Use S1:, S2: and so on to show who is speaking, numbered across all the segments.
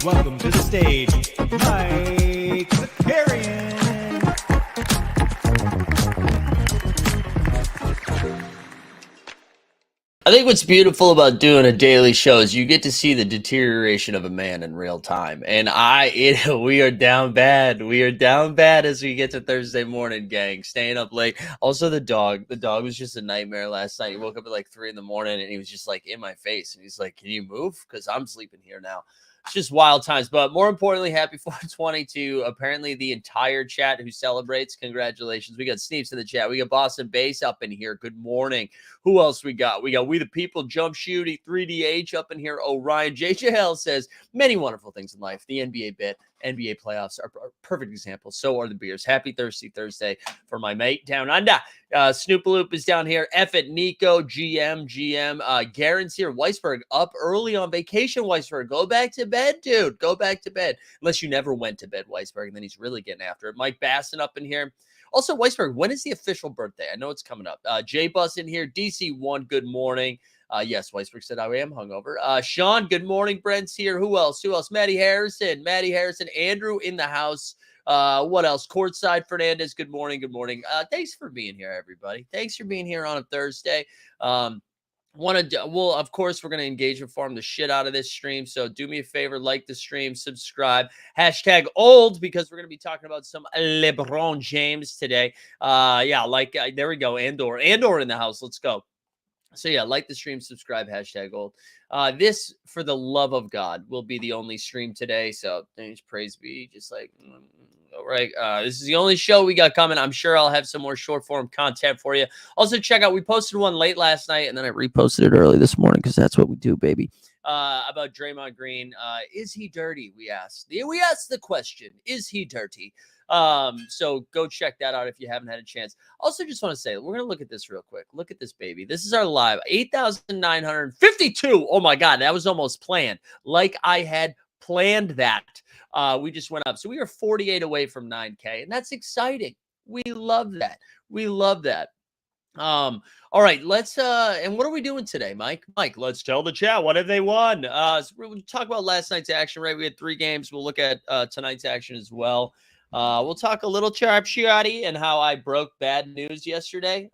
S1: Welcome to the stage, Mike Zakarian.
S2: I think what's beautiful about doing a daily show is you get to see the deterioration of a man in real time. And we are down bad. We are down bad as we get to Thursday morning, gang. Staying up late. Also, the dog was just a nightmare last night. He woke up at like 3 a.m. and he was just like in my face. And he's like, "Can you move? Because I'm sleeping here now." It's just wild times. But more importantly, happy 420 to apparently the entire chat who celebrates. Congratulations. We got Sneeps in the chat. We got Boston Base up in here. Good morning. Who else we got? We got We the People, Jump Shooty, 3DH up in here. Orion. JJL says, many wonderful things in life. The NBA bit, NBA playoffs are a perfect example. So are the beers. Happy Thirsty Thursday for my mate down under. Snoopaloop is down here. F it, Nico, GM. Garen's here. Weisberg up early on vacation. Weisberg, go back to bed, dude. Go back to bed. Unless you never went to bed, Weisberg, and then he's really getting after it. Mike Basson up in here. Also, Weisberg, when is the official birthday? I know it's coming up. Jay Bus in here. DC1, good morning. Yes, Weisberg said I am hungover. Sean, good morning. Brent's here. Who else? Maddie Harrison. Andrew in the house. What else? Courtside Fernandez. Good morning. Thanks for being here, everybody. Thanks for being here on a Thursday. Of course, we're going to engage and farm the shit out of this stream. So do me a favor, like the stream, subscribe, hashtag old, because we're going to be talking about some LeBron James today. There we go. Andor in the house. Let's go. So yeah, like the stream, subscribe, hashtag old. This, for the love of God, will be the only stream today. So thanks, praise be. Just like, all right. This is the only show we got coming. I'm sure I'll have some more short form content for you. Also, check out, we posted one late last night, and then I reposted it early this morning because that's what we do, baby. About Draymond Green. Is he dirty? We asked. We asked the question, is he dirty? So go check that out if you haven't had a chance. Also, just want to say, we're going to look at this real quick. Look at this, baby. This is our live 8,952. Oh my God, that was almost planned. Like I had planned that. We just went up. So we are 48 away from 9K, and that's exciting. We love that. All right, let's and what are we doing today, Mike? Let's tell the chat, what have they won? So we'll talk about last night's action, right? We had 3 games. We'll look at tonight's action as well. We'll talk a little sharpshooty and how I broke bad news yesterday,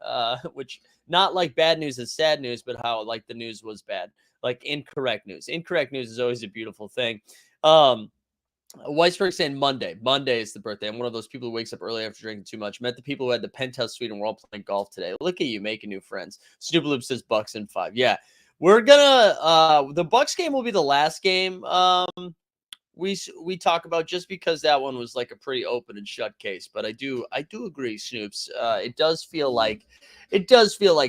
S2: which not like bad news is sad news, but how like the news was bad, like incorrect news. Incorrect news is always a beautiful thing. Weisberg saying Monday. Monday is the birthday. I'm one of those people who wakes up early after drinking too much. Met the people who had the penthouse suite and we're all playing golf today. Look at you making new friends. Snoopaloop says Bucks in 5. Yeah, we're gonna. The Bucks game will be the last game. We talk about, just because that one was like a pretty open and shut case. But I do agree, Snoops. It does feel like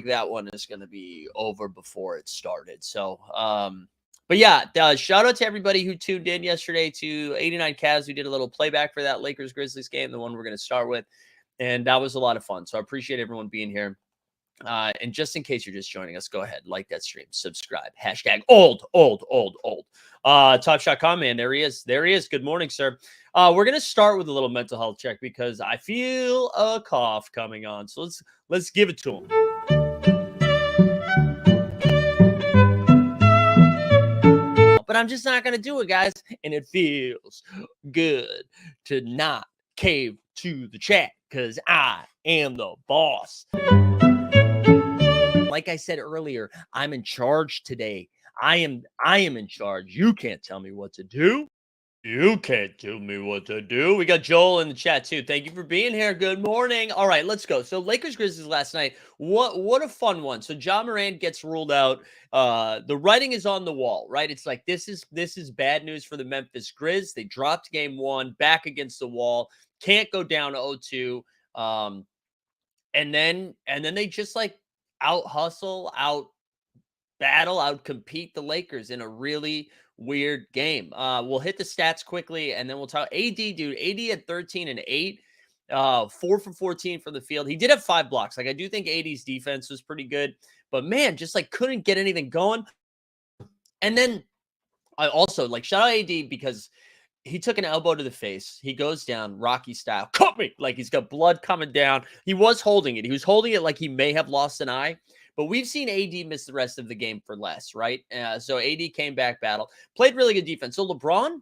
S2: that one is going to be over before it started. So. But yeah, shout out to everybody who tuned in yesterday to 89 Cavs. We did a little playback for that Lakers-Grizzlies game, the one we're going to start with. And that was a lot of fun. So I appreciate everyone being here. And just in case you're just joining us, go ahead, like that stream, subscribe, hashtag old. Top Shot Comment, there he is. Good morning, sir. We're going to start with a little mental health check because I feel a cough coming on. So let's give it to him. I'm just not going to do it, guys. And it feels good to not cave to the chat because I am the boss. Like I said earlier, I'm in charge today. I am in charge. You can't tell me what to do. You can't tell me what to do. We got Joel in the chat too. Thank you for being here. Good morning. All right, let's go. So Lakers Grizzlies last night. What a fun one. So Ja Morant gets ruled out. The writing is on the wall, right? It's like this is bad news for the Memphis Grizz. They dropped game 1, back against the wall. Can't go down 0-2. And then they just like out hustle, out battle, out compete the Lakers in a really weird game. We'll hit the stats quickly and then we'll talk. AD, dude, AD had 13 and 8, 4 for 14 from the field. He did have 5 blocks. Like, I do think AD's defense was pretty good, but man, just like couldn't get anything going. And then I also like shout out AD because he took an elbow to the face. He goes down Rocky style. Cut me. Like he's got blood coming down. He was holding it. He was holding it like he may have lost an eye. But we've seen AD miss the rest of the game for less, right? So AD came back, battle, played really good defense. So LeBron, I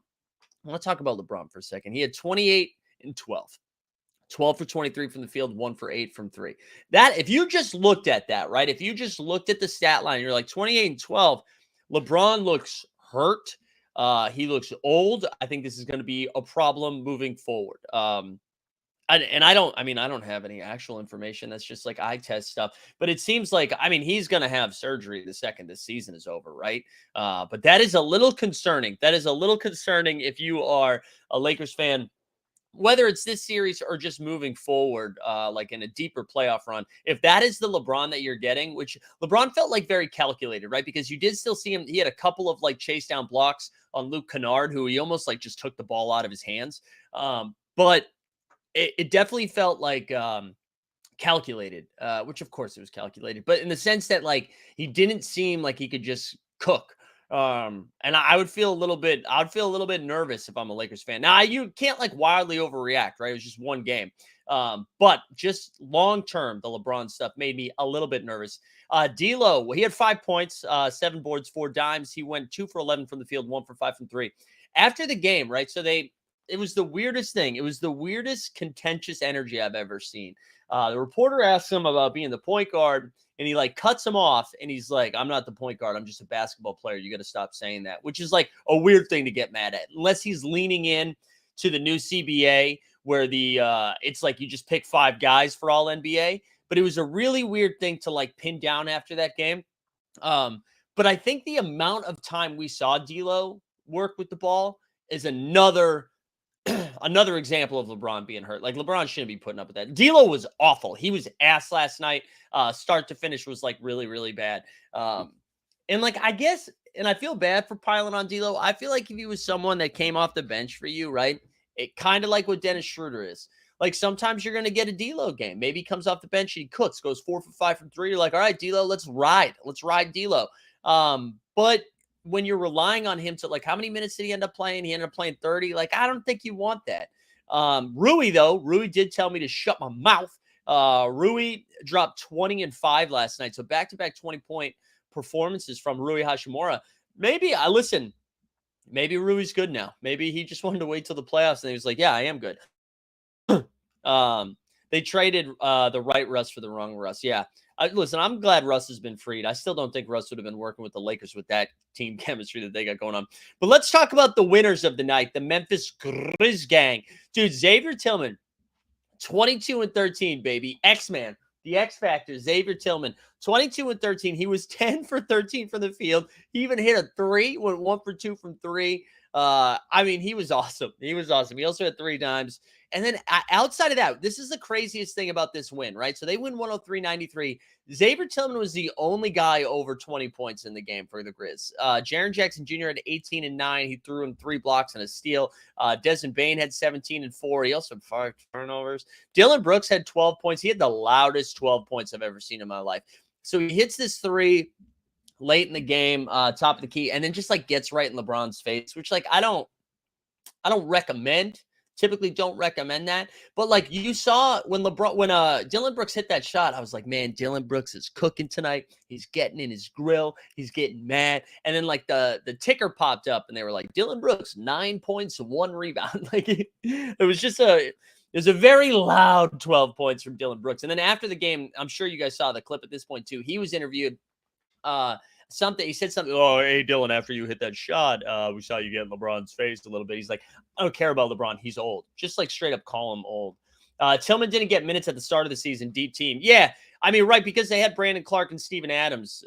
S2: want to talk about LeBron for a second. He had 28 and 12. 12 for 23 from the field, 1 for 8 from 3. That, if you just looked at that, right? If you just looked at the stat line, you're like 28 and 12. LeBron looks hurt. He looks old. I think this is going to be a problem moving forward. I don't have any actual information. That's just like eye test stuff. But it seems like, he's going to have surgery the second this season is over, right? But that is a little concerning. That is a little concerning if you are a Lakers fan, whether it's this series or just moving forward, like in a deeper playoff run. If that is the LeBron that you're getting, which LeBron felt like very calculated, right? Because you did still see him. He had a couple of like chase down blocks on Luke Kennard, who he almost like just took the ball out of his hands. But it definitely felt like calculated, which of course it was calculated, but in the sense that like he didn't seem like he could just cook. And I would feel a little bit, nervous if I'm a Lakers fan. Now you can't like wildly overreact, right? It was just one game. But just long term, the LeBron stuff made me a little bit nervous. D'Lo, he had 5 points, 7 boards, 4 dimes. He went 2 for 11 from the field, 1 for 5 from 3. After the game, right? So it was the weirdest thing. It was the weirdest contentious energy I've ever seen. The reporter asked him about being the point guard, and he like cuts him off, and he's like, "I'm not the point guard. I'm just a basketball player. You got to stop saying that," which is like a weird thing to get mad at, unless he's leaning in to the new CBA where it's like you just pick 5 guys for all NBA. But it was a really weird thing to like pin down after that game. But I think the amount of time we saw D'Lo work with the ball is another example of LeBron being hurt. Like LeBron shouldn't be putting up with that. D'Lo was awful. He was ass last night. Start to finish was like really, really bad. And like, I guess, and I feel bad for piling on D'Lo. I feel like if he was someone that came off the bench for you, right? It kind of like what Dennis Schroeder is. Like sometimes you're going to get a D'Lo game. Maybe he comes off the bench and he cooks, goes 4 for 5 from 3. You're like, all right, D'Lo, let's ride D'Lo. But when you're relying on him to like, how many minutes did he end up playing? He ended up playing 30. Like, I don't think you want that. Rui did tell me to shut my mouth. Rui dropped 20 and 5 last night. So back-to-back 20-point performances from Rui Hachimura. Maybe Rui's good now. Maybe he just wanted to wait till the playoffs and he was like, yeah, I am good. They traded the right Russ for the wrong Russ. Yeah. Listen, I'm glad Russ has been freed. I still don't think Russ would have been working with the Lakers with that team chemistry that they got going on. But let's talk about the winners of the night, the Memphis Grizz gang. Dude, Xavier Tillman, 22 and 13, baby. X-Man, the X Factor, Xavier Tillman, 22 and 13. He was 10 for 13 from the field. He even hit a 3, went 1 for 2 from 3. He was awesome. He also had 3 dimes. And then outside of that, this is the craziest thing about this win, right? So they win 103-93. Xavier Tillman was the only guy over 20 points in the game for the Grizz. Jaren Jackson Jr. had 18 and 9. He threw in 3 blocks and a steal. Desmond Bane had 17 and 4. He also had 5 turnovers. Dylan Brooks had 12 points. He had the loudest 12 points I've ever seen in my life. So he hits this 3 late in the game, top of the key, and then just like gets right in LeBron's face, which like I don't recommend Typically don't recommend that. But like you saw when Dylan Brooks hit that shot, I was like, man, Dylan Brooks is cooking tonight. He's getting in his grill. He's getting mad. And then like the ticker popped up and they were like, Dylan Brooks, 9 points, 1 rebound. Like it was a very loud 12 points from Dylan Brooks. And then after the game, I'm sure you guys saw the clip at this point too. He was interviewed. He said something. Oh, hey Dylan, after you hit that shot, we saw you get in LeBron's face a little bit. He's like, I don't care about LeBron. He's old. Just like straight up call him old. Tillman didn't get minutes at the start of the season. Deep team. Yeah. I mean, right. Because they had Brandon Clark and Steven Adams,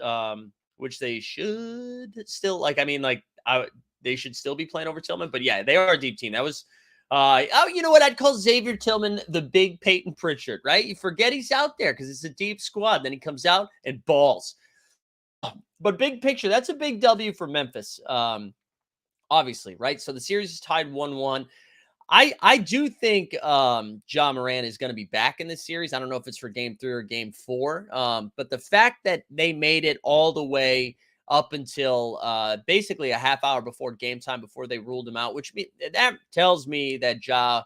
S2: which they should still they should still be playing over Tillman. But yeah, they are a deep team. That was, you know what? I'd call Xavier Tillman the big Peyton Pritchard, right? You forget he's out there because it's a deep squad. Then he comes out and balls. But big picture, that's a big W for Memphis, obviously, right? So the series is tied 1-1. I do think Ja Morant is going to be back in this series. I don't know if it's for game 3 or game 4. But the fact that they made it all the way up until basically a half hour before game time, before they ruled him out, that tells me that Ja,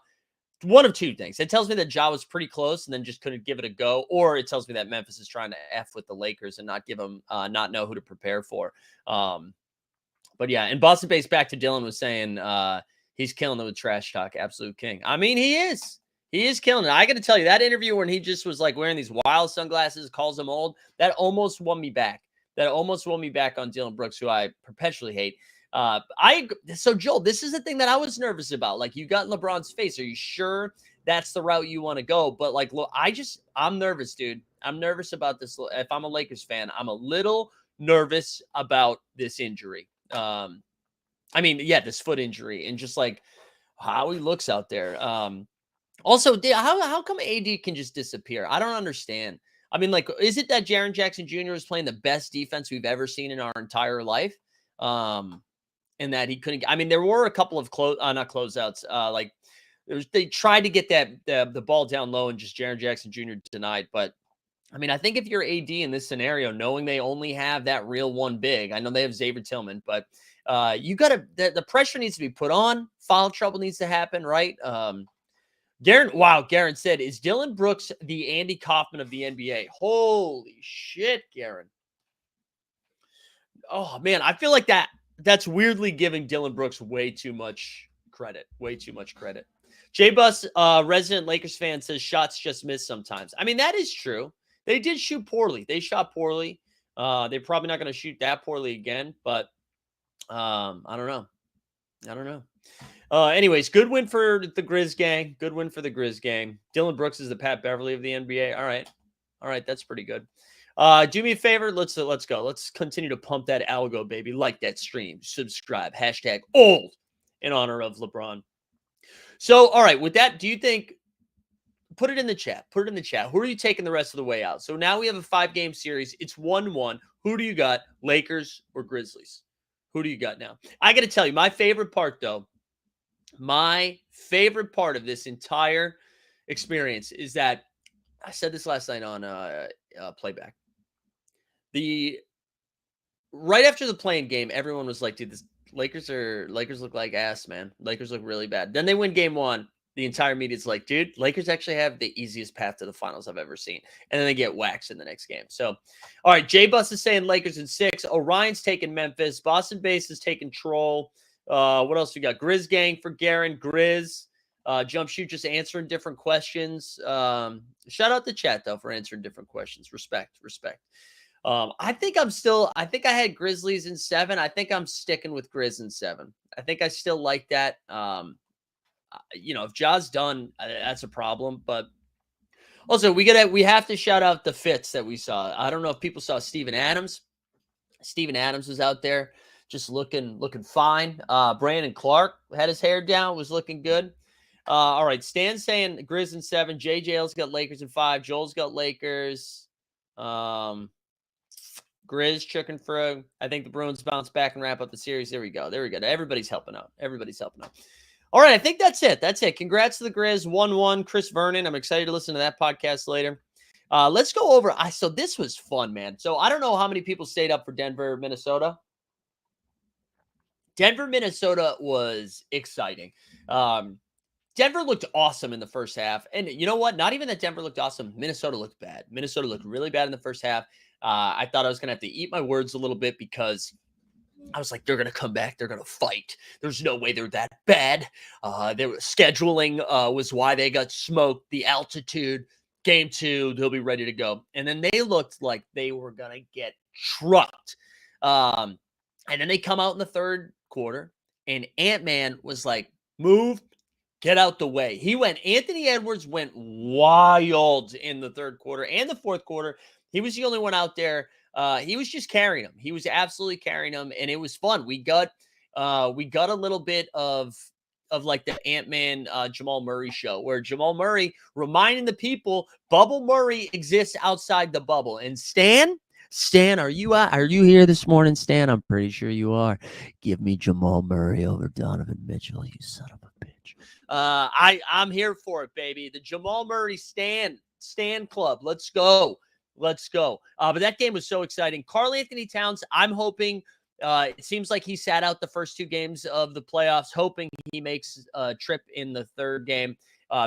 S2: one of two things. It tells me that Ja was pretty close and then just couldn't give it a go, or it tells me that Memphis is trying to F with the Lakers and not give them, not know who to prepare for. But yeah, and Boston Base back to Dylan was saying he's killing it with trash talk. Absolute king. I mean, he is. He is killing it. I got to tell you, that interview when he just was like wearing these wild sunglasses, calls him old, that almost won me back. That almost won me back on Dylan Brooks, who I perpetually hate. So Joel, this is the thing that I was nervous about. Like, you got in LeBron's face. Are you sure that's the route you want to go? But like, look, I'm nervous, dude. I'm nervous about this. If I'm a Lakers fan, I'm a little nervous about this injury. This foot injury and just like how he looks out there. Also, how come AD can just disappear? I don't understand. I mean, like, is it that Jaren Jackson Jr. is playing the best defense we've ever seen in our entire life? And that he couldn't. I mean, there were a couple of not closeouts. They tried to get the ball down low and just Jaren Jackson Jr. denied. But I mean, I think if you're AD in this scenario, knowing they only have that real one big, I know they have Xavier Tillman, but you got to the pressure needs to be put on. Foul trouble needs to happen, right? Garen said, is Dylan Brooks the Andy Kaufman of the NBA? Holy shit, Garen. Oh man, I feel like that's weirdly giving Dylan Brooks way too much credit. J-Bus, resident Lakers fan, says shots just miss sometimes. I mean, that is true. They did shoot poorly. They shot poorly. They're probably not going to shoot that poorly again, but I don't know. Anyways, good win for the Grizz gang. Dylan Brooks is the Pat Beverly of the NBA. All right. That's pretty good. Do me a favor. Let's go. Let's continue to pump that algo, baby. Like that stream, subscribe, #old in honor of LeBron. So, all right. With that, do you think, put it in the chat. Who are you taking the rest of the way out? So now we have a 5-game series. It's 1-1. Who do you got? Lakers or Grizzlies? Who do you got now? I got to tell you, my favorite part of this entire experience is that I said this last night on playback. Right after the playing game, everyone was like, dude, this Lakers look like ass, man. Lakers look really bad. Then they win game 1. The entire media's like, dude, Lakers actually have the easiest path to the finals I've ever seen. And then they get waxed in the next game. So, all right, J-Bus is saying Lakers in 6. Orion's taking Memphis. Boston Base is taking Troll. What else we got? Grizz gang for Garen. Grizz. Jump Shoot just answering different questions. Shout out the chat, though, for answering different questions. Respect. I think I had Grizzlies in 7. I think I'm sticking with Grizz in 7. I think I still like that. If Ja's done, that's a problem. But also, we have to shout out the fits that we saw. I don't know if people saw Steven Adams. Steven Adams was out there just looking fine. Brandon Clark had his hair down, was looking good. All right, Stan's saying Grizz in 7. JJL's got Lakers in 5. Joel's got Lakers. Grizz chicken for I think the Bruins bounce back and wrap up the series. There we go. Everybody's helping out. All right, I think that's it. Congrats to the Grizz. 1-1. Chris Vernon. I'm excited to listen to that podcast later. Let's go over. So this was fun, man. So I don't know how many people stayed up for Denver, Minnesota. Denver, Minnesota was exciting. Denver looked awesome in the first half. And you know what? Not even that Denver looked awesome. Minnesota looked bad. Minnesota looked really bad in the first half. I thought I was going to have to eat my words a little bit because I was like, they're going to come back. They're going to fight. There's no way they're that bad. Their scheduling was why they got smoked. The altitude, game two, they'll be ready to go. And then they looked like they were going to get trucked. Um, and then they come out in the third quarter, and Ant-Man was like, move, get out the way. Anthony Edwards went wild in the third quarter and the fourth quarter. He was the only one out there. He was just carrying him. He was absolutely carrying him, and it was fun. We got a little bit of like the Ant-Man Jamal Murray show, where Jamal Murray reminding the people Bubble Murray exists outside the bubble. And Stan, are you here this morning, Stan? I'm pretty sure you are. Give me Jamal Murray over Donovan Mitchell, you son of a bitch. I'm here for it, baby. The Jamal Murray Stan Club. Let's go. Let's go. But that game was so exciting. Karl Anthony Towns, I'm hoping, it seems like he sat out the first two games of the playoffs, hoping he makes a trip in the third game.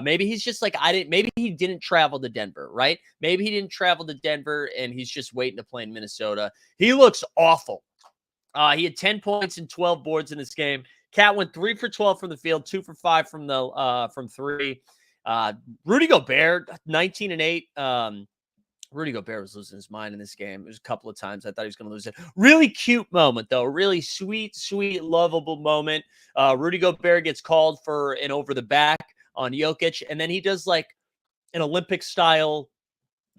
S2: Maybe he's just like, maybe he didn't travel to Denver, right? Maybe he didn't travel to Denver and he's just waiting to play in Minnesota. He looks awful. He had 10 points and 12 boards in this game. Cat went 3 for 12 from the field, 2 for 5 from three. Rudy Gobert, 19 and 8. Rudy Gobert was losing his mind in this game. There's a couple of times I thought he was going to lose it. Really cute moment, though. Really sweet, lovable moment. Rudy Gobert gets called for an over the back on Jokic, and then he does like an Olympic style,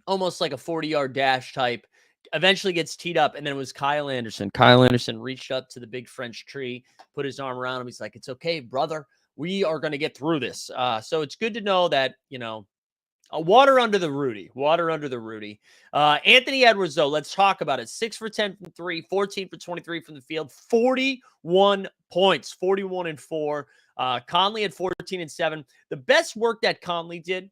S2: almost like a 40-yard dash type. Eventually gets teed up, and then it was Kyle Anderson. Kyle Anderson reached up to the big French tree, put his arm around him. He's like, "It's okay, brother. We are going to get through this." So it's good to know that, water under the Rudy. Water under the Rudy. Anthony Edwards, though, let's talk about it. 6 for 10 from 3, 14 for 23 from the field, 41 points, 41 and 4. Conley had 14 and 7. The best work that Conley did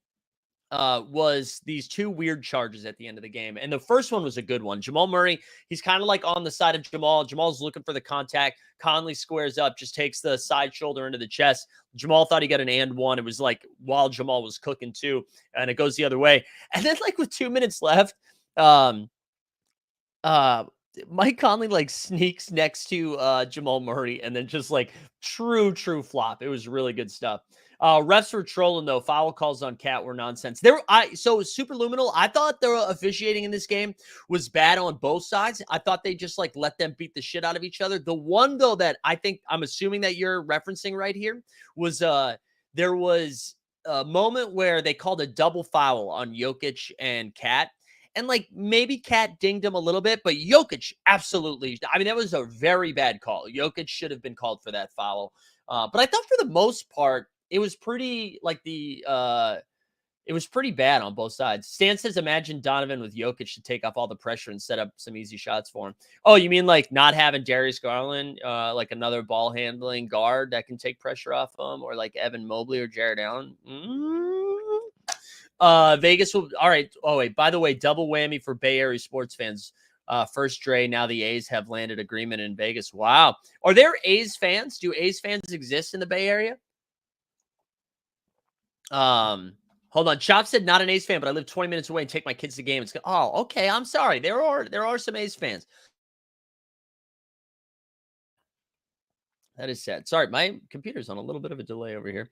S2: was these two weird charges at the end of the game. And the first one was a good one. Jamal Murray, he's kind of like on the side of Jamal. Jamal's looking for the contact. Conley squares up, just takes the side shoulder into the chest. Jamal thought he got an and one. It was like while Jamal was cooking too, and it goes the other way. And then like with 2 minutes left, Mike Conley like sneaks next to Jamal Murray and then just like true flop. It was really good stuff. Refs were trolling though. Foul calls on Cat were nonsense. So Superluminal, I thought the officiating in this game was bad on both sides. I thought they just like let them beat the shit out of each other. The one though that I'm assuming that you're referencing right here was there was a moment where they called a double foul on Jokic and Cat. And like maybe Cat dinged him a little bit, but Jokic absolutely. I mean, that was a very bad call. Jokic should have been called for that foul. But I thought for the most part, it was pretty like it was pretty bad on both sides. Stan says, imagine Donovan with Jokic to take off all the pressure and set up some easy shots for him. Oh, you mean like not having Darius Garland, like another ball handling guard that can take pressure off him, or like Evan Mobley or Jared Allen? Vegas will. All right. Oh, wait. By the way, double whammy for Bay Area sports fans. First Dre, now the A's have landed agreement in Vegas. Wow. Are there A's fans? Do A's fans exist in the Bay Area? Hold on. Chop said not an A's fan, but I live 20 minutes away and take my kids to the game. Oh, okay. I'm sorry. There are some A's fans. That is sad. Sorry, my computer's on a little bit of a delay over here.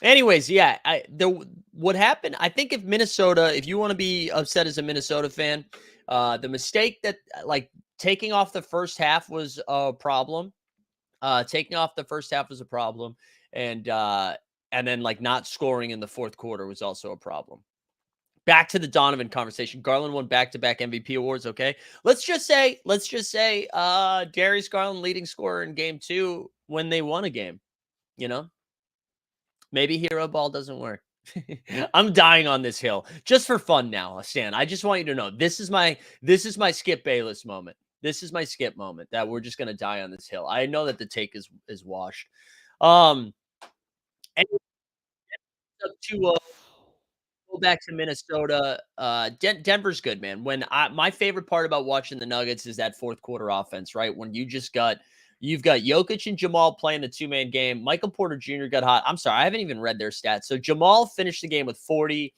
S2: Anyways, yeah, what happened, I think if you want to be upset as a Minnesota fan, the mistake that like taking off the first half was a problem. Taking off the first half was a problem. And then like not scoring in the fourth quarter was also a problem. Back to the Donovan conversation. Garland won back-to-back MVP awards. Okay. Let's just say Darius Garland leading scorer in game 2 when they won a game, Maybe hero ball doesn't work. I'm dying on this hill just for fun now, Stan. I just want you to know this is my Skip Bayless moment. This is my Skip moment that we're just gonna die on this hill. I know that the take is washed. And to go back to Minnesota, Denver's good, man. My favorite part about watching the Nuggets is that fourth quarter offense, right? When you just got You've got Jokic and Jamal playing the two-man game. Michael Porter Jr. got hot. I'm sorry, I haven't even read their stats. So Jamal finished the game with 40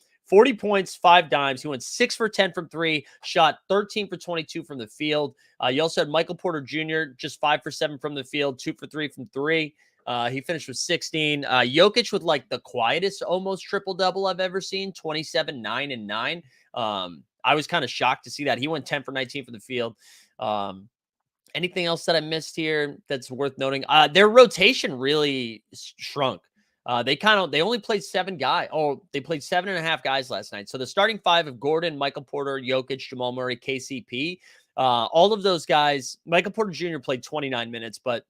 S2: points, 5 dimes. He went 6 for 10 from 3, shot 13 for 22 from the field. You also had Michael Porter Jr. just 5 for 7 from the field, 2 for 3 from 3. He finished with 16. Jokic with like the quietest almost triple-double I've ever seen, 27, 9, and 9. I was kind of shocked to see that. He went 10 for 19 from the field. Anything else that I missed here that's worth noting? Their rotation really shrunk. They only played 7 guys. Oh, they played 7.5 guys last night. So the starting 5 of Gordon, Michael Porter, Jokic, Jamal Murray, KCP, all of those guys. Michael Porter Jr. played 29 minutes, but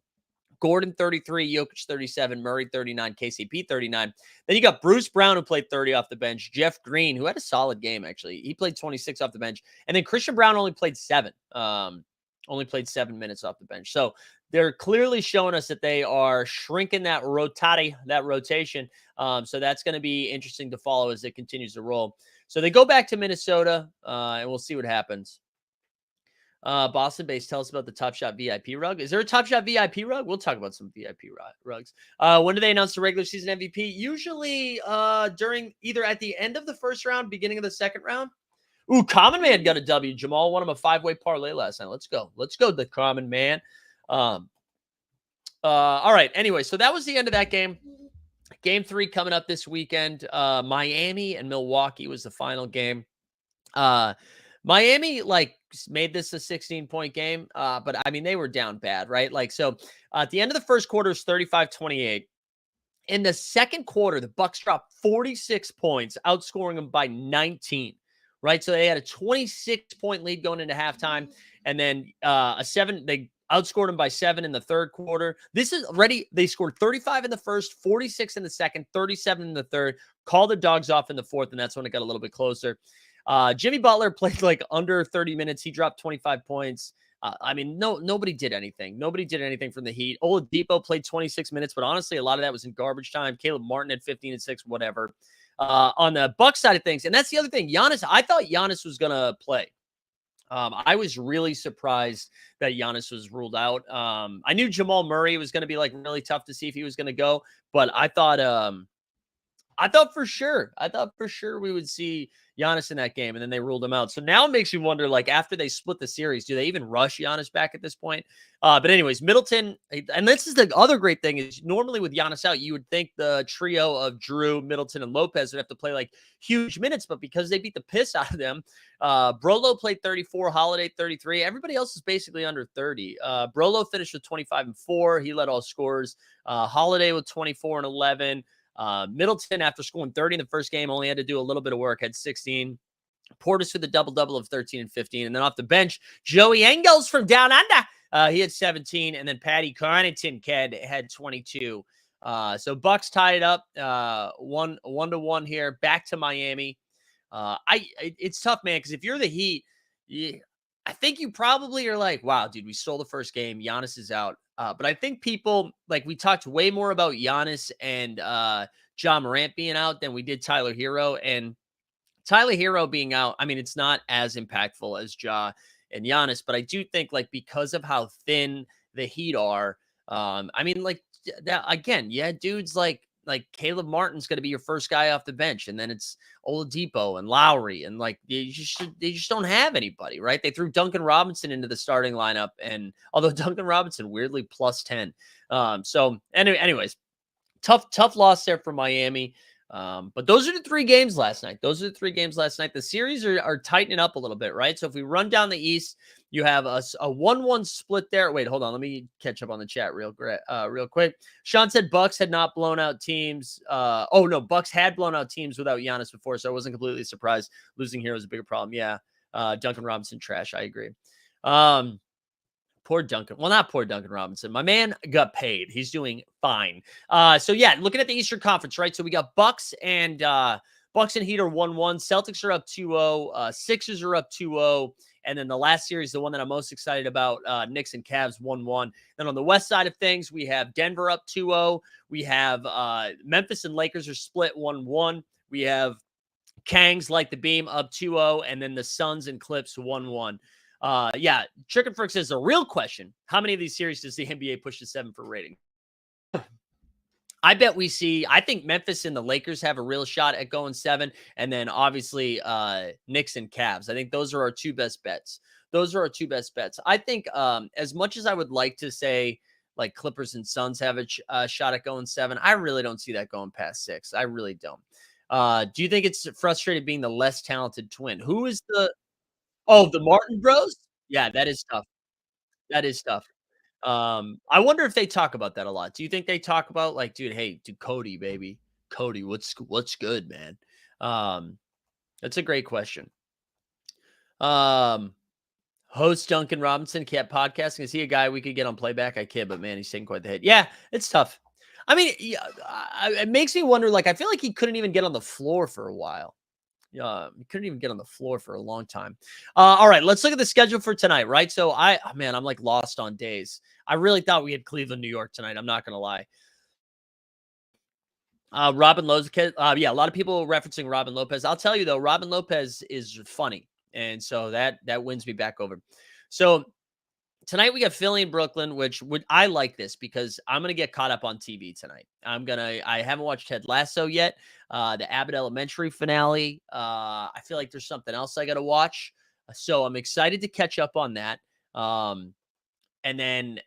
S2: Gordon 33, Jokic 37, Murray 39, KCP 39. Then you got Bruce Brown, who played 30 off the bench. Jeff Green, who had a solid game, actually. He played 26 off the bench. And then Christian Brown only played 7. Only played 7 minutes off the bench. So they're clearly showing us that they are shrinking that rotation. So that's going to be interesting to follow as it continues to roll. So they go back to Minnesota, and we'll see what happens. Boston base, tell us about the Top Shot VIP rug. Is there a Top Shot VIP rug? We'll talk about some VIP rugs. When do they announce the regular season MVP? Usually during either at the end of the first round, beginning of the second round. Ooh, Common Man got a W. Jamal won him a 5-way parlay last night. Let's go. Let's go, the Common Man. All right. Anyway, so that was the end of that game. Game 3 coming up this weekend. Miami and Milwaukee was the final game. Miami made this a 16-point game, but I mean, they were down bad, right? So at the end of the first quarter, it's 35-28. In the second quarter, the Bucks dropped 46 points, outscoring them by 19. Right, so they had a 26-point lead going into halftime, and then they outscored them by 7 in the third quarter. This is already, they scored 35 in the first, 46 in the second, 37 in the third, called the dogs off in the fourth, and that's when it got a little bit closer. Jimmy Butler played under 30 minutes. He dropped 25 points. I mean, nobody did anything. Nobody did anything from the Heat. Oladipo played 26 minutes, but honestly, a lot of that was in garbage time. Caleb Martin had 15 and 6, whatever. On the Bucks side of things, and that's the other thing. I thought Giannis was going to play. I was really surprised that Giannis was ruled out. I knew Jamal Murray was going to be really tough to see if he was going to go, but I thought for sure we would see Giannis in that game, and then they ruled him out. So now it makes you wonder, after they split the series, do they even rush Giannis back at this point? But anyways, Middleton, and this is the other great thing, is normally with Giannis out, you would think the trio of Drew, Middleton, and Lopez would have to play huge minutes, but because they beat the piss out of them, Brolo played 34, Holiday 33. Everybody else is basically under 30. Brolo finished with 25 and 4. He led all scorers. Holiday with 24 and 11. Middleton, after scoring 30 in the first game, only had to do a little bit of work, had 16. Portis with a double-double of 13 and 15. And then off the bench, Joey Engels from down under, he had 17. And then Patty Connaughton had 22. So Bucks tied it up 1-1 here, back to Miami. It's tough, man, because if you're the Heat, I think you probably are wow, dude, we stole the first game. Giannis is out. But I think people, we talked way more about Giannis and Ja Morant being out than we did Tyler Hero. And Tyler Hero being out, I mean, it's not as impactful as Ja and Giannis, but I do think because of how thin the Heat are, I mean, that, again, yeah, dudes like Caleb Martin's going to be your first guy off the bench, and then it's Oladipo and Lowry, and they just don't have anybody, right? They threw Duncan Robinson into the starting lineup, and although Duncan Robinson weirdly plus 10. So anyways, tough loss there for Miami. But those are the 3 games last night. The series are tightening up a little bit, right? So if we run down the East, you have a 1-1 split there. Wait, hold on. Let me catch up on the chat real quick. Sean said Bucks had not blown out teams. Bucks had blown out teams without Giannis before, so I wasn't completely surprised. Losing here was a bigger problem. Yeah. Duncan Robinson trash. I agree. Poor Duncan. Well, not poor Duncan Robinson. My man got paid. He's doing fine. So yeah, looking at the Eastern Conference, right? So we got Bucks and Heat are 1-1. Celtics are up 2-0. Sixers are up 2-0. And then the last series, the one that I'm most excited about, Knicks and Cavs 1-1. Then on the west side of things, we have Denver up 2-0. We have Memphis and Lakers are split 1-1. We have Kangs like the beam up 2-0. And then the Suns and Clips 1-1. Yeah, Chicken Frick says the real question: how many of these series does the NBA push to 7 for rating? I bet we see. I think Memphis and the Lakers have a real shot at going 7, and then obviously Knicks and Cavs. I think those are our two best bets. Those are our two best bets. I think as much as I would like to say like Clippers and Suns have a shot at going 7, I really don't see that going past 6. I really don't. Do you think it's frustrating being the less talented twin? Who is the the Martin Bros? Yeah, that is tough. That is tough. I wonder if they talk about that a lot. Do you think they talk about like, dude, hey, dude, Cody, baby, Cody, what's good, man? Um, that's a great question. Um, Host Duncan Robinson kept podcasting. Is he a guy we could get on playback? I kid, but man, he's taking quite the hit. Yeah, it's tough. I mean, yeah, it makes me wonder. Like, I feel like he couldn't even get on the floor for a while. He couldn't even get on the floor for a long time. All right, let's look at the schedule for tonight, right? So man, I'm like lost on days. I really thought we had Cleveland, New York tonight. I'm not gonna lie. Robin Lopez. Yeah, a lot of people referencing Robin Lopez. I'll tell you though, Robin Lopez is funny, and so that wins me back over. So tonight we got Philly and Brooklyn, which would I like this because I'm gonna get caught up on TV tonight. I haven't watched Ted Lasso yet. The Abbott Elementary finale. I feel like there's something else I gotta watch. So I'm excited to catch up on that. Um, and then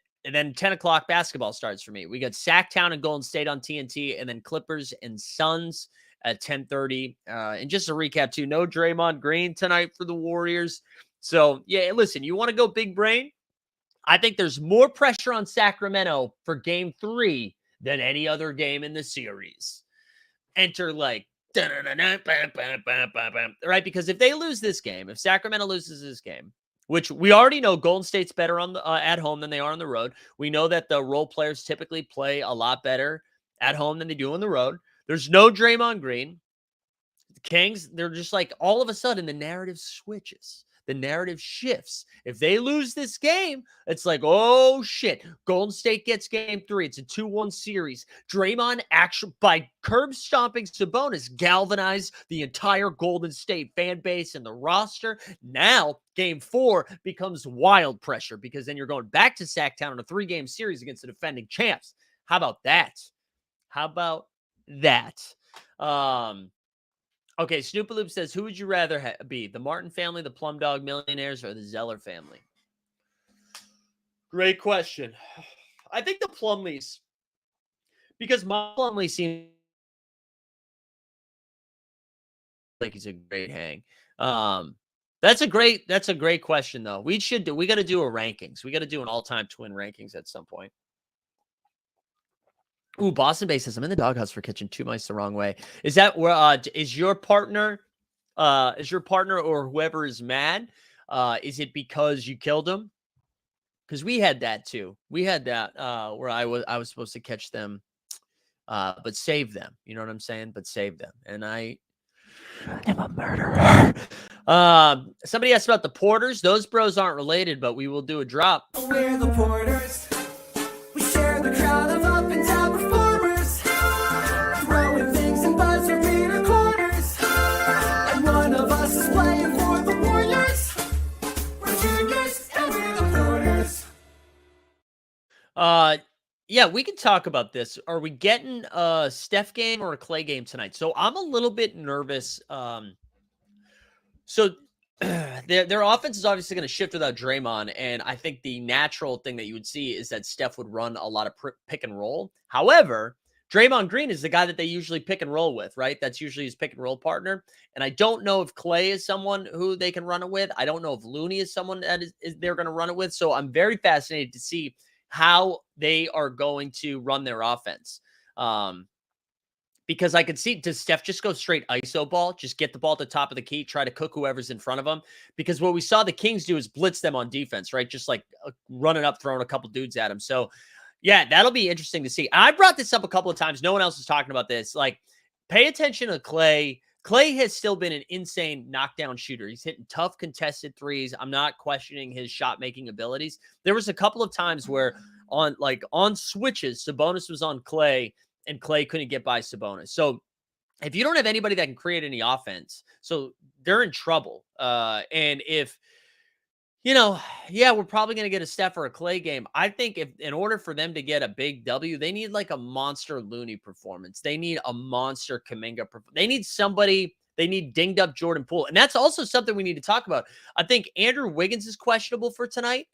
S2: 10 o'clock basketball starts for me. We got Sacktown and Golden State on TNT, and then Clippers and Suns at 10:30. And just a recap too, no Draymond Green tonight for the Warriors. So yeah, listen, you want to go big brain? I think there's more pressure on Sacramento for game 3 than any other game in the series. Enter like, right? Because if they lose this game, if Sacramento loses this game, which we already know Golden State's better on the at home than they are on the road. We know that the role players typically play a lot better at home than they do on the road. There's no Draymond Green. The Kings, they're just like all of a sudden the narrative switches. The narrative shifts. If they lose this game, it's like, oh shit. Golden State gets game 3. It's a 2-1 series. Draymond actually, by curb stomping Sabonis, galvanized the entire Golden State fan base and the roster. Now, game 4 becomes wild pressure because then you're going back to Sacktown in a 3-game series against the defending champs. How about that? How about that? Okay, Snoopaloop says, who would you rather be, the Martin family, the Plum Dog Millionaires, or the Zeller family? Great question. I think the Plumleys, because my Plumlee seems like he's a great hang. That's a great question though. We got to do a rankings. We got to do an all-time twin rankings at some point. Ooh, Boston Bay says, I'm in the doghouse for catching 2 mice the wrong way. Is that where is your partner or whoever is mad? Is it because you killed him? Because we had that too. We had that where I was supposed to catch them, but save them. You know what I'm saying? But save them. And I am a murderer. Somebody asked about the Porters. Those bros aren't related, but we will do a drop.
S3: We're the Porters. We share the crowd of up and down performers, throwing things and buzzer beater corners. And one of us is playing for the Warriors. We're juniors and we're the Porters.
S2: Yeah, we can talk about this. Are we getting a Steph game or a Clay game tonight? So I'm a little bit nervous. So their offense is obviously going to shift without Draymond, and I think the natural thing that you would see is that Steph would run a lot of pick and roll. However, Draymond Green is the guy that they usually pick and roll with, right? That's usually his pick and roll partner. And I don't know if Clay is someone who they can run it with. I don't know if Looney is someone that is they're going to run it with. So I'm very fascinated to see how they are going to run their offense. Because I could see, does Steph just go straight ISO ball, just get the ball at the top of the key, try to cook whoever's in front of him? Because what we saw the Kings do is blitz them on defense, right? Just like running up, throwing a couple dudes at him. So yeah, that'll be interesting to see. I brought this up a couple of times. No one else is talking about this. Like, pay attention to Clay. Clay has still been an insane knockdown shooter. He's hitting tough contested threes. I'm not questioning his shot making abilities. There was a couple of times where on switches, Sabonis was on Clay and Clay couldn't get by Sabonis. So if you don't have anybody that can create any offense, so they're in trouble. And if Yeah, we're probably going to get a Steph or a Clay game. I think if in order for them to get a big W, they need like a monster Looney performance. They need a monster Kuminga. They need somebody. They need dinged up Jordan Poole, and that's also something we need to talk about. I think Andrew Wiggins is questionable for tonight.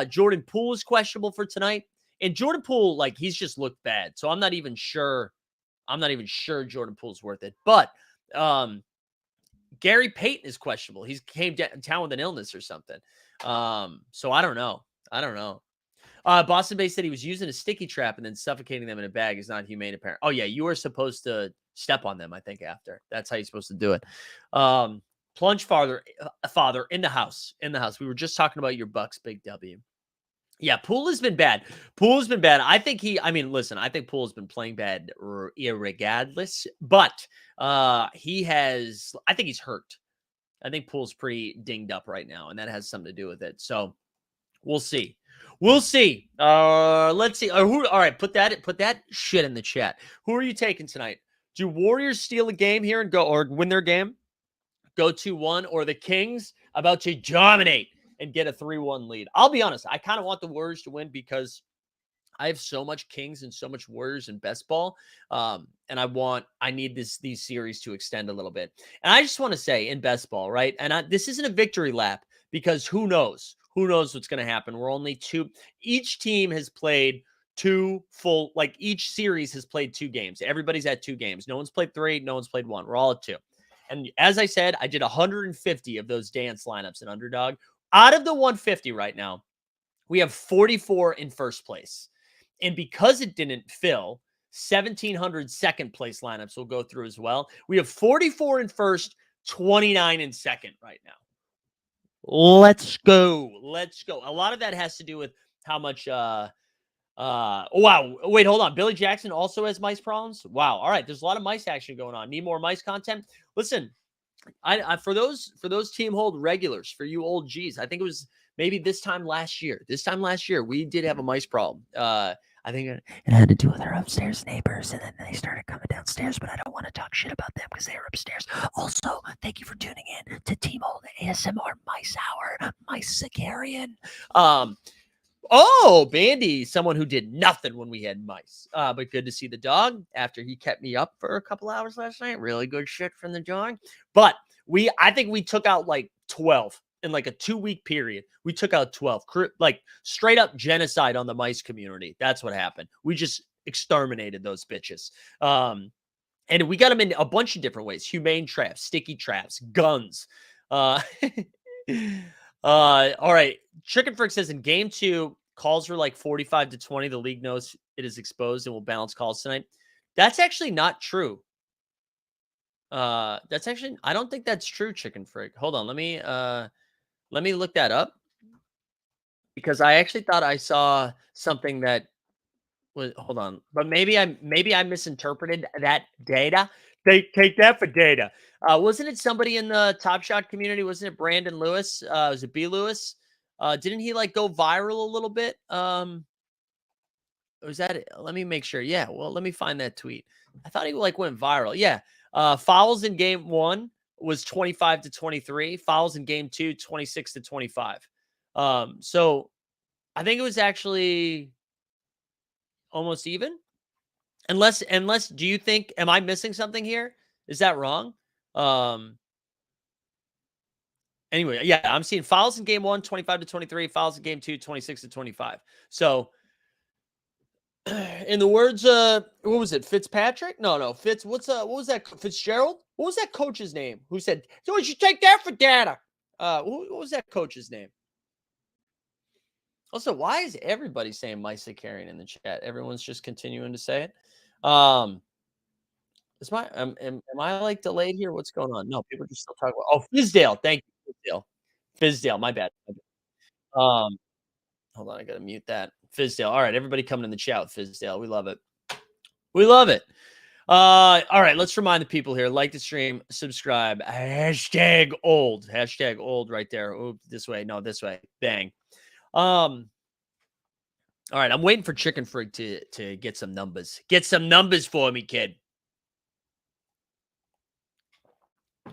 S2: Jordan Poole is questionable for tonight, and Jordan Poole, like he's just looked bad. So I'm not even sure. I'm not even sure Jordan Poole's worth it. But Gary Payton is questionable. He's came down with an illness or something. So I don't know. I don't know. Boston Bay said he was using a sticky trap and then suffocating them in a bag is not humane, apparent. Oh yeah, you are supposed to step on them. I think after that's how you're supposed to do it. Plunge father in the house. In the house. We were just talking about your Bucks big W. Yeah, Poole has been bad. Poole has been bad. I think listen, I think Poole has been playing bad regardless, but I think he's hurt. I think Poole's pretty dinged up right now, and that has something to do with it. So we'll see. We'll see. Let's see. All right, put that shit in the chat. Who are you taking tonight? Do Warriors steal a game here and go or win their game? Go 2-1, or the Kings about to dominate and get a 3-1 lead? I'll be honest. I kind of want the Warriors to win because I have so much Kings and so much Warriors in best ball. And I need these series to extend a little bit. And I just want to say in best ball, right? And this isn't a victory lap because who knows? Who knows what's going to happen? We're only two. Each team has played each series has played 2 games. Everybody's at 2 games. No one's played 3. No one's played 1. We're all at 2. And as I said, I did 150 of those dance lineups in Underdog. Out of the 150 right now, we have 44 in first place. And because it didn't fill, 1,700 second place lineups will go through as well. We have 44 in first, 29 in second right now. Let's go. Let's go. A lot of that has to do with how much wow. Wait, hold on. Billy Jackson also has mice problems. Wow. All right. There's a lot of mice action going on. Need more mice content? Listen, I for those team hold regulars, for you old G's, I think it was maybe this time last year, we did have a mice problem. I think it had to do with our upstairs neighbors, and then they started coming downstairs, but I don't want to talk shit about them because they were upstairs. Also, thank you for tuning in to Team Hold ASMR Mice Hour, Mice Sicarian. Oh, Bandy, someone who did nothing when we had mice. But good to see the dog after he kept me up for a couple hours last night. Really good shit from the dog. But I think we took out like 12 in like a 2-week period. We took out 12, like straight up genocide on the mice community. That's what happened. We just exterminated those bitches. And we got them in a bunch of different ways: humane traps, sticky traps, guns. All right. Chicken Frick says in game 2, calls were like 45-20. The league knows it is exposed and will balance calls tonight. That's actually not true. I don't think that's true, Chicken Frick. Hold on. Let me look that up, because I actually thought I saw something that was, hold on, but maybe I misinterpreted that data. They take that for data. Wasn't it somebody in the Top Shot community? Wasn't it Brandon Lewis? Was it B. Lewis? Didn't he like go viral a little bit? Was that it? Let me make sure. Yeah. Well, let me find that tweet. I thought he like went viral. Yeah. Fouls in game 1 was 25-23. Fouls in game 2, 26-25. So I think it was actually almost even. Unless, do you think, am I missing something here? Is that wrong? Anyway, yeah, I'm seeing fouls in game 1, 25-23, fouls in game 2, 26-25. So in the words, what was it? Fitzpatrick? No. What was that? Fitzgerald? What was that coach's name? Who said, "So you take that for data"? What was that coach's name? Also, why is everybody saying Mysicarian in the chat? Everyone's just continuing to say it. Is my am I like delayed here? What's going on? No, people are just still talking about. Oh, Fizdale. Thank you, Fizdale. My bad. Hold on, I gotta mute that. Fizdale. All right, everybody coming in the chat with Fizdale. We love it. We love it. All right, let's remind the people here: like the stream, subscribe. Hashtag old. Hashtag old right there. Oh, this way. No, this way. Bang. All right, I'm waiting for Chicken Frig to get some numbers. Get some numbers for me, kid.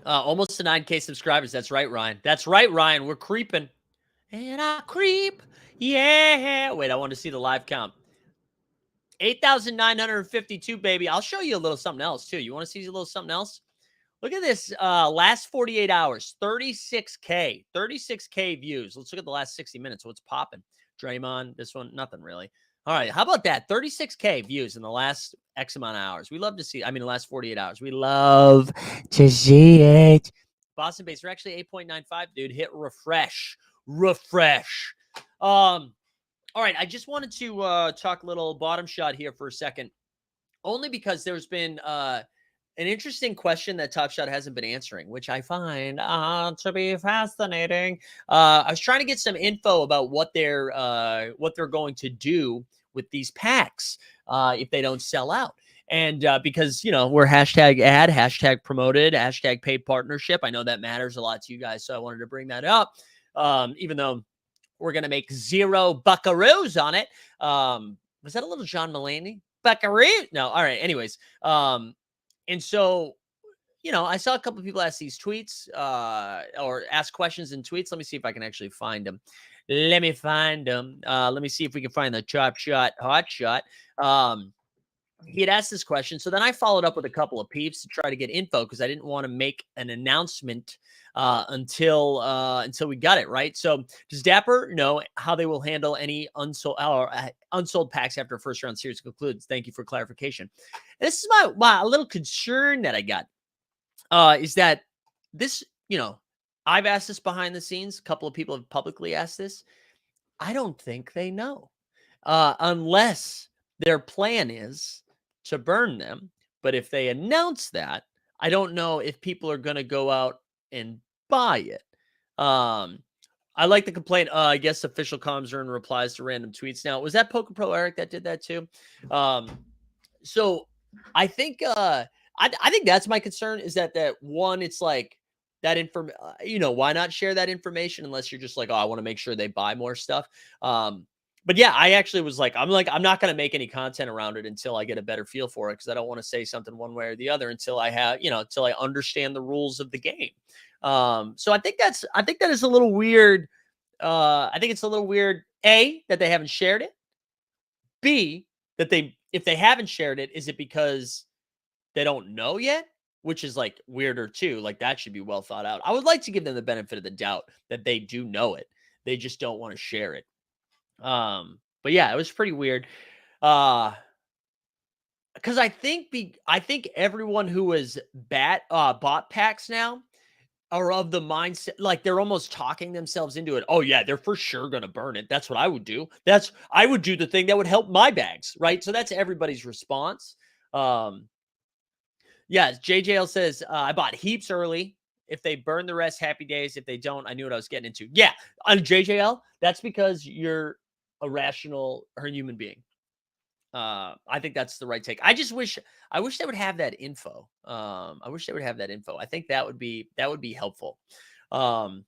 S2: Almost to 9K subscribers. That's right, Ryan. That's right, Ryan. We're creeping. and I creep. Yeah. Wait, I want to see the live count. 8,952, baby. I'll show you a little something else, too. You want to see a little something else? Look at this. Last 48 hours, 36K. 36K views. Let's look at the last 60 minutes. What's popping? Draymond, this one, nothing really. All right, how about that? 36K views in the last X amount of hours. We love to see, the last 48 hours. We love to see it. Boston base, we're actually 8.95, dude. Hit refresh. Refresh. All right, I just wanted to talk a little bottom shot here for a second, only because there's been an interesting question that Top Shot hasn't been answering, which I find to be fascinating. I was trying to get some info about what they're going to do with these packs if they don't sell out. And because, we're hashtag ad, hashtag promoted, hashtag paid partnership. I know that matters a lot to you guys, so I wanted to bring that up, even though we're going to make 0 buckaroos on it. Was that a little John Mulaney? Buckaroo? No. All right. Anyways. And so, I saw a couple of people ask these tweets or ask questions in tweets. Let me see if I can actually find them. Let me find them. Let me see if we can find the Top Shot hot shot. He had asked this question. So then I followed up with a couple of peeps to try to get info because I didn't want to make an announcement until we got it right. So does Dapper know how they will handle any unsold packs after a first round series concludes? Thank you for clarification. And this is my little concern that I got is that this, I've asked this behind the scenes. A couple of people have publicly asked this. I don't think they know unless their plan is to burn them. But if they announce that, I don't know if people are going to go out and buy it. I like the complaint. I guess official comms are in replies to random tweets. Now, was that Poker Pro Eric that did that too? So I think I think that's my concern is that one, it's like that information, why not share that information unless you're just like, oh, I want to make sure they buy more stuff. But yeah, I actually was like, I'm not going to make any content around it until I get a better feel for it. Cause I don't want to say something one way or the other until I have, until I understand the rules of the game. So I think that is a little weird. I think it's a little weird, A, that they haven't shared it. B, that if they haven't shared it, is it because they don't know yet? Which is like weirder too. Like that should be well thought out. I would like to give them the benefit of the doubt that they do know it. They just don't want to share it. But yeah, it was pretty weird. Because I think everyone who has bought packs now are of the mindset, like they're almost talking themselves into it. Oh yeah, they're for sure gonna burn it. That's what I would do. I would do the thing that would help my bags, right? So that's everybody's response. Yeah, JJL says I bought heaps early. If they burn the rest, happy days. If they don't, I knew what I was getting into. Yeah, on JJL, that's because you're a rational or human being. I think that's the right take. I wish they would have that info. I wish they would have that info. I think that would be helpful. Maddie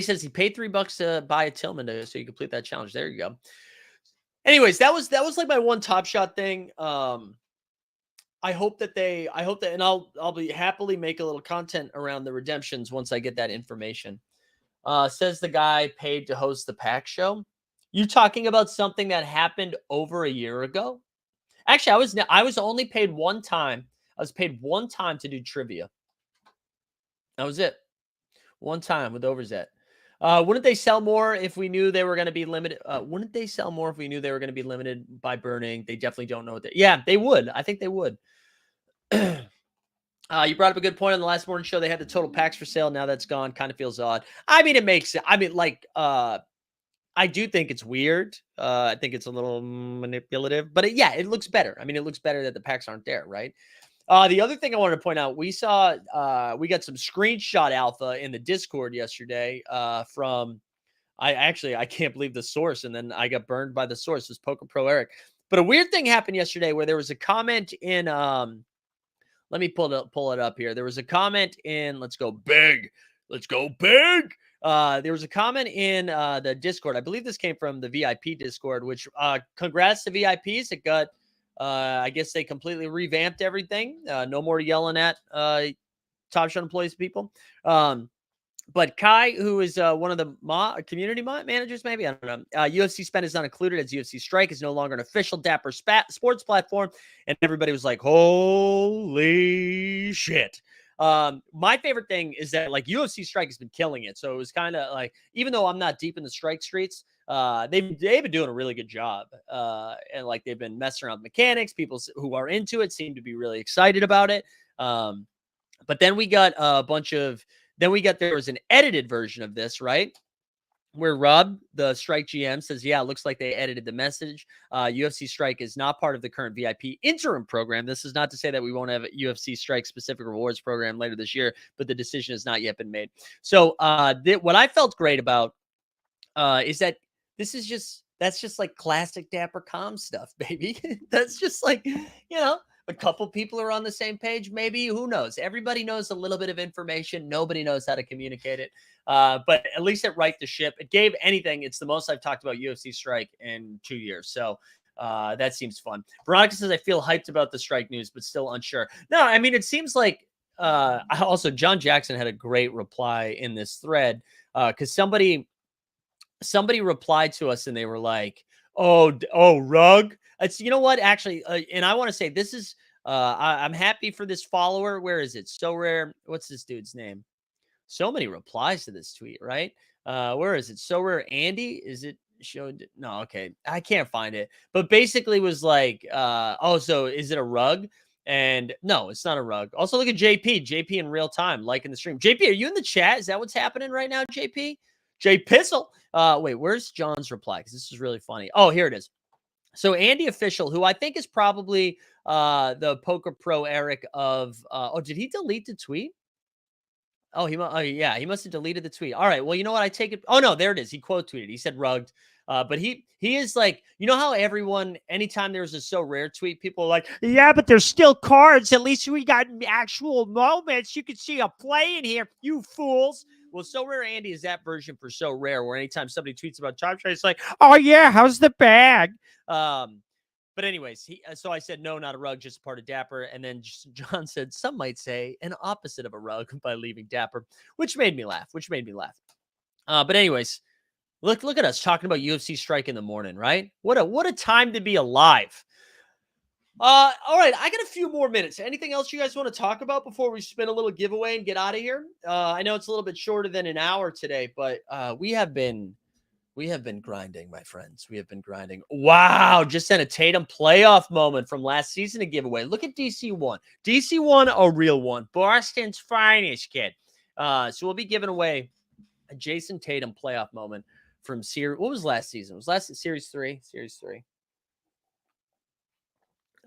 S2: says he paid $3 to buy a Tillman so you complete that challenge. There you go. Anyways, that was like my one Top Shot thing. I hope that, and I'll be happily make a little content around the redemptions once I get that information. Says the guy paid to host the pack show. You talking about something that happened over a year ago? Actually, I was only paid one time. I was paid one time to do trivia. That was it. One time with Overzet. Wouldn't they sell more if we knew they were going to be limited? Wouldn't they sell more if we knew they were going to be limited by burning? They definitely don't know what yeah, they would. I think they would. You brought up a good point on the last morning show. They had the total packs for sale. Now that's gone. Kind of feels odd. I mean, it makes sense. I mean, like, I do think it's weird. I think it's a little manipulative, but it looks better. I mean, it looks better that the packs aren't there, right? The other thing I wanted to point out, we saw, we got some screenshot alpha in the Discord yesterday from, I can't believe the source. And then I got burned by the source. It was Poker Pro Eric. But a weird thing happened yesterday where there was a comment in, let me pull it up here. There was a comment in, let's go big. There was a comment in the Discord. I believe this came from the VIP Discord, which congrats to VIPs. It got, I guess they completely revamped everything. No more yelling at Top Shot employees, people. But Kai, who is one of the community managers, maybe, I don't know. UFC Spend is not included as UFC Strike is no longer an official Dapper sports platform. And everybody was like, holy shit. My favorite thing is that like UFC Strike has been killing it. So it was kind of like, even though I'm not deep in the strike streets, they've been doing a really good job. And like they've been messing around with mechanics. People who are into it seem to be really excited about it. But then we got a bunch of, there was an edited version of this, right? Where Rob, the Strike GM, says, yeah, it looks like they edited the message. UFC Strike is not part of the current VIP interim program. This is not to say that we won't have a UFC Strike specific rewards program later this year, but the decision has not yet been made. So what I felt great about is that that's just like classic Dapper Com stuff, baby. That's just like, a couple people are on the same page, maybe. Who knows? Everybody knows a little bit of information. Nobody knows how to communicate it. But at least it right the ship. It gave anything. It's the most I've talked about UFC Strike in 2 years. So that seems fun. Veronica says, I feel hyped about the Strike news, but still unsure. No, I mean, it seems like also John Jackson had a great reply in this thread because somebody replied to us and they were like, oh, Rug. It's, you know what, actually, and I want to say this is, I'm happy for this follower. Where is it? So Rare. What's this dude's name? So many replies to this tweet, right? Where is it? So Rare Andy? Is it showed? No, okay. I can't find it. But basically was like, so is it a rug? And no, it's not a rug. Also look at JP. JP in real time, liking the stream. JP, are you in the chat? Is that what's happening right now, JP? J Pissel. Wait, where's John's reply? Because this is really funny. Oh, here it is. So Andy Official, who I think is probably the Poker Pro Eric of. Did he delete the tweet? He must have deleted the tweet. All right. Well, you know what? I take it. Oh no, there it is. He quote tweeted. He said rugged. But he is like, you know how everyone, anytime there's a So Rare tweet, people are like, yeah, but there's still cards. At least we got actual moments. You can see a play in here, you fools. Well, So Rare Andy is that version for So Rare, where anytime somebody tweets about Top Tray, it's like, oh yeah, how's the bag? But anyways, so I said, no, not a rug, just a part of Dapper. And then John said, some might say an opposite of a rug by leaving Dapper, which made me laugh. But anyways, look at us talking about UFC Strike in the morning, right? What a time to be alive. All right, I got a few more minutes. Anything else you guys want to talk about before we spin a little giveaway and get out of here? I know it's a little bit shorter than an hour today, but we have been grinding, my friends. We have been grinding. Wow, just sent a Tatum playoff moment from last season to give away. Look at DC1. DC1, a real one. Boston's finest kid. So we'll be giving away a Jason Tatum playoff moment from series. What was last season? It was last series 3. Series 3.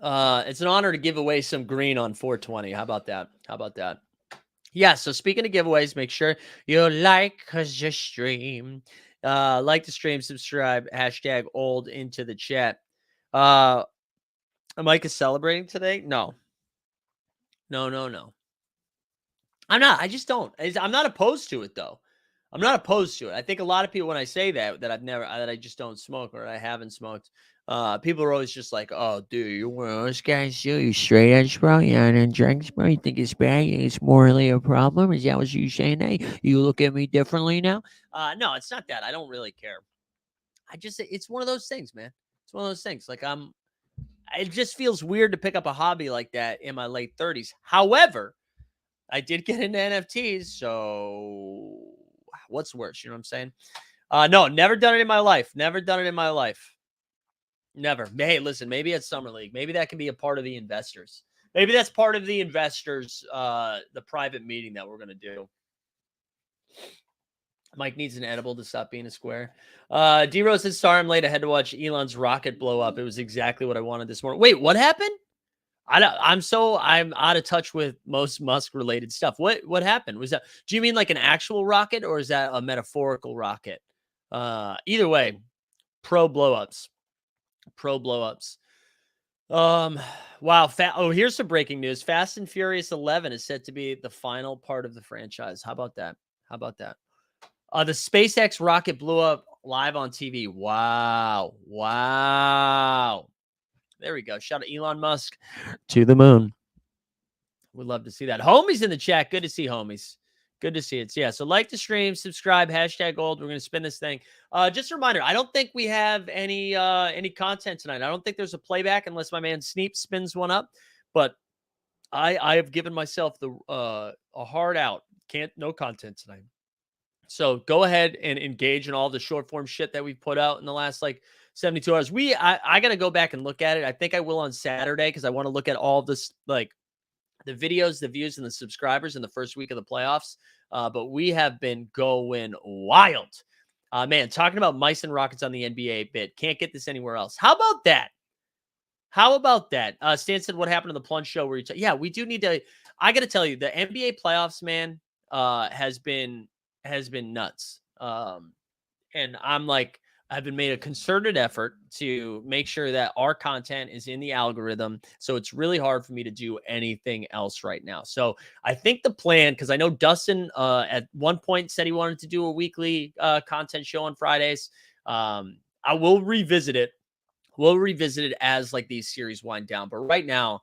S2: It's an honor to give away some green on 420. How about that? Yeah, so speaking of giveaways, make sure you like the stream. Like the stream, subscribe, hashtag old into the chat. Am Mike is celebrating today? No. I'm not. I just don't. I'm not opposed to it, though. I'm not opposed to it. I think a lot of people, when I say that I just don't smoke or I haven't smoked, people are always just like, oh, dude, you're one of those guys, too. You straight edge, bro. You don't drink, bro. You think it's bad? It's morally a problem? Is that what you're saying? Hey, you look at me differently now? No, it's not that. I don't really care. It's one of those things, man. It's one of those things. Like, it just feels weird to pick up a hobby like that in my late 30s. However, I did get into NFTs, so what's worse? You know what I'm saying? No, never done it in my life. Never. Hey, listen, maybe at Summer League, maybe that can be a part of the investors. Maybe that's part of the investors, the private meeting that we're going to do. Mike needs an edible to stop being a square. D-Rose says, sorry, I'm late. I had to watch Elon's rocket blow up. It was exactly what I wanted this morning. Wait, what happened? I'm out of touch with most Musk related stuff. What happened? Was that, do you mean like an actual rocket or is that a metaphorical rocket? Either way, pro blowups. Wow. Here's some breaking news. Fast and Furious 11 is set to be the final part of the franchise. How about that? The SpaceX rocket blew up live on TV. Wow. There we go. Shout out Elon Musk to the moon. Would love to see that. Homies in the chat. Good to see homies. Good to see it. So, yeah, so like the stream, subscribe, hashtag gold. We're going to spin this thing. Just a reminder, I don't think we have any content tonight. I don't think there's a playback unless my man Sneep spins one up. But I have given myself the a hard out. No content tonight. So go ahead and engage in all the short form shit that we've put out in the last like 72 hours. I got to go back and look at it. I think I will on Saturday because I want to look at all this, like the videos, the views, and the subscribers in the first week of the playoffs. But we have been going wild. Man, talking about mice and rockets on the NBA bit. Can't get this anywhere else. How about that? How about that? Stan said, what happened to the plunge show where you yeah, we do need to. I got to tell you, the NBA playoffs, man, has been nuts. And I'm like, I've been made a concerted effort to make sure that our content is in the algorithm. So it's really hard for me to do anything else right now. So I think the plan, because I know Dustin at one point said he wanted to do a weekly content show on Fridays. I will revisit it. We'll revisit it as like these series wind down. But right now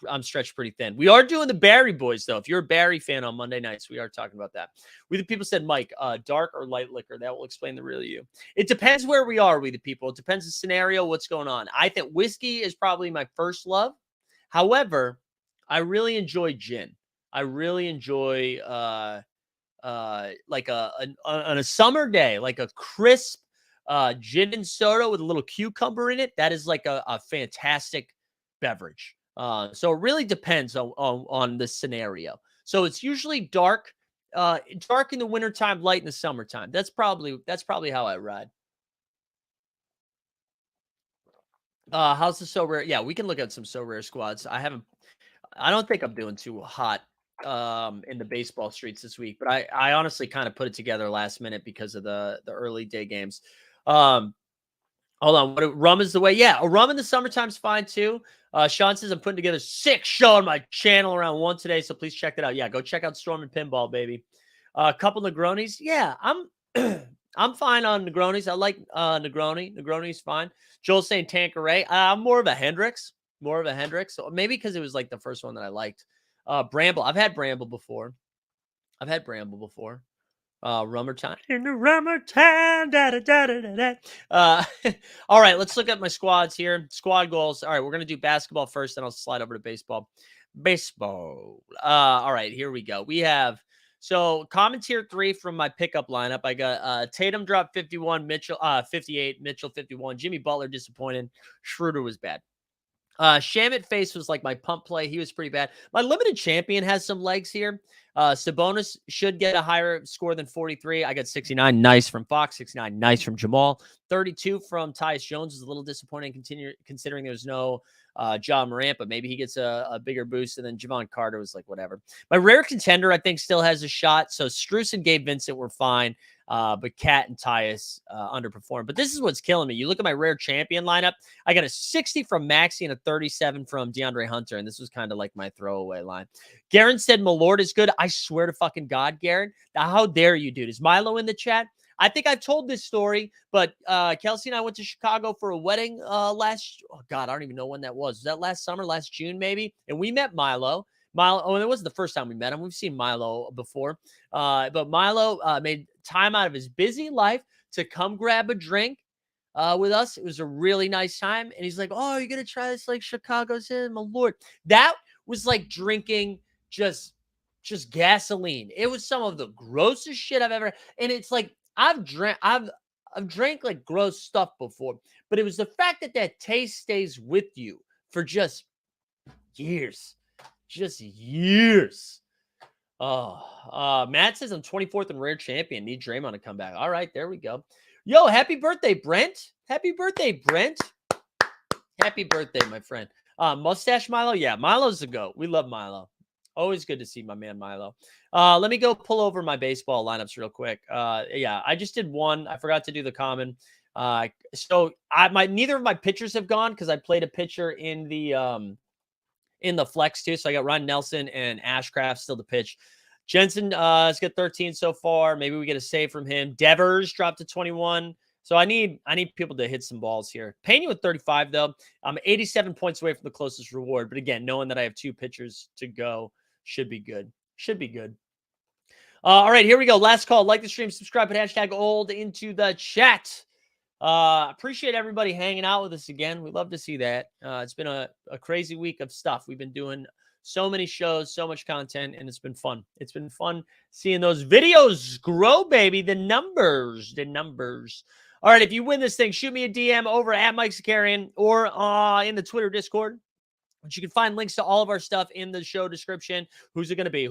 S2: I'm stretched pretty thin. We are doing the Barry boys though. If you're a Barry fan on Monday nights, we are talking about that. We the people said, Mike, dark or light liquor, that will explain the real you. It depends where we are, we the people. It depends the scenario, what's going on. I think whiskey is probably my first love. However, I really enjoy gin. I really enjoy like on a summer day, like a crisp gin and soda with a little cucumber in it. That is like a fantastic beverage. So it really depends on the scenario. So it's usually dark in the wintertime, light in the summertime. That's probably how I ride. How's the So Rare? Yeah, we can look at some So Rare squads. I don't think I'm doing too hot in the baseball streets this week, but I honestly kind of put it together last minute because of the early day games. Hold on. Rum is the way? Yeah, a rum in the summertime's fine too. Sean says I'm putting together 6 show on my channel around 1 today, so please check that out. Yeah, go check out Storm and Pinball, baby. A couple Negronis. Yeah, I'm I'm fine on Negronis. I like Negroni. Negroni's fine. Joel's saying Tanqueray. I'm more of a Hendrix. So maybe because it was like the first one that I liked. Bramble. I've had Bramble before. Rummer time. In the rummer time. All right, let's look at my squads here. Squad goals. All right, we're going to do basketball first, then I'll slide over to baseball. All right, here we go. We have, so common tier 3 from my pickup lineup. I got Tatum dropped 51, Mitchell 58, Mitchell 51. Jimmy Butler disappointed. Schroeder was bad. Shamit Face was like my pump play. He was pretty bad. My limited champion has some legs here. Sabonis should get a higher score than 43. I got 69. Nice from Fox. 69. Nice from Jamal. 32 from Tyus Jones is a little disappointing considering there's no Ja Morant, but maybe he gets a bigger boost. And then Javon Carter was like, whatever. My rare contender, I think, still has a shot. So Strus and Gabe Vincent were fine. But Kat and Tyus underperformed. But this is what's killing me. You look at my rare champion lineup. I got a 60 from Maxey and a 37 from DeAndre Hunter. And this was kind of like my throwaway line. Garen said Malort is good. I swear to fucking God, Garen. How dare you, dude? Is Milo in the chat? I think I've told this story, but Kelsey and I went to Chicago for a wedding oh God, I don't even know when that was. Was that last summer, last June, maybe? And we met Milo. Oh, it wasn't the first time we met him. We've seen Milo before. But Milo made time out of his busy life to come grab a drink with us. It was a really nice time. And he's like, oh, you're going to try this like Chicago City? My Lord. That was like drinking just gasoline. It was some of the grossest shit I've ever. And it's like, I've drank like gross stuff before, but it was the fact that taste stays with you for just years. Matt says I'm 24th in rare champion. Need Draymond to come back. All right, there we go. Yo, happy birthday, Brent. Happy birthday, my friend. Mustache Milo. Yeah, Milo's the GOAT. We love Milo. Always good to see my man Milo. Let me go pull over my baseball lineups real quick. Yeah, I just did one. I forgot to do the common. So neither of my pitchers have gone because I played a pitcher in the flex too. So I got Ron Nelson and Ashcraft still to pitch. Jensen has got 13 so far. Maybe we get a save from him. Devers dropped to 21. So I need people to hit some balls here. Payne with 35 though. I'm 87 points away from the closest reward. But again, knowing that I have 2 pitchers to go should be good. All right, here we go. Last call. Like the stream, subscribe, put hashtag old into the chat. Appreciate everybody hanging out with us again. We love to see that. It's been a crazy week of stuff. We've been doing so many shows, so much content, and it's been fun. It's been fun seeing those videos grow, baby. The numbers. All right, if you win this thing, shoot me a DM over at Mike Zakarian or in the Twitter Discord. But you can find links to all of our stuff in the show description. Who's it going to be?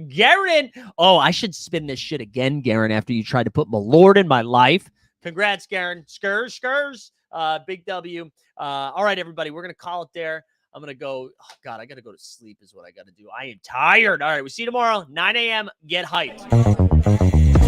S2: Garen. Oh, I should spin this shit again, Garen, after you tried to put Malord in my life. Congrats, Garen. Skurs. Big W. All right, everybody. We're going to call it there. I'm going to go. Oh, God, I got to go to sleep is what I got to do. I am tired. All right, we'll see you tomorrow, 9 a.m. Get hyped.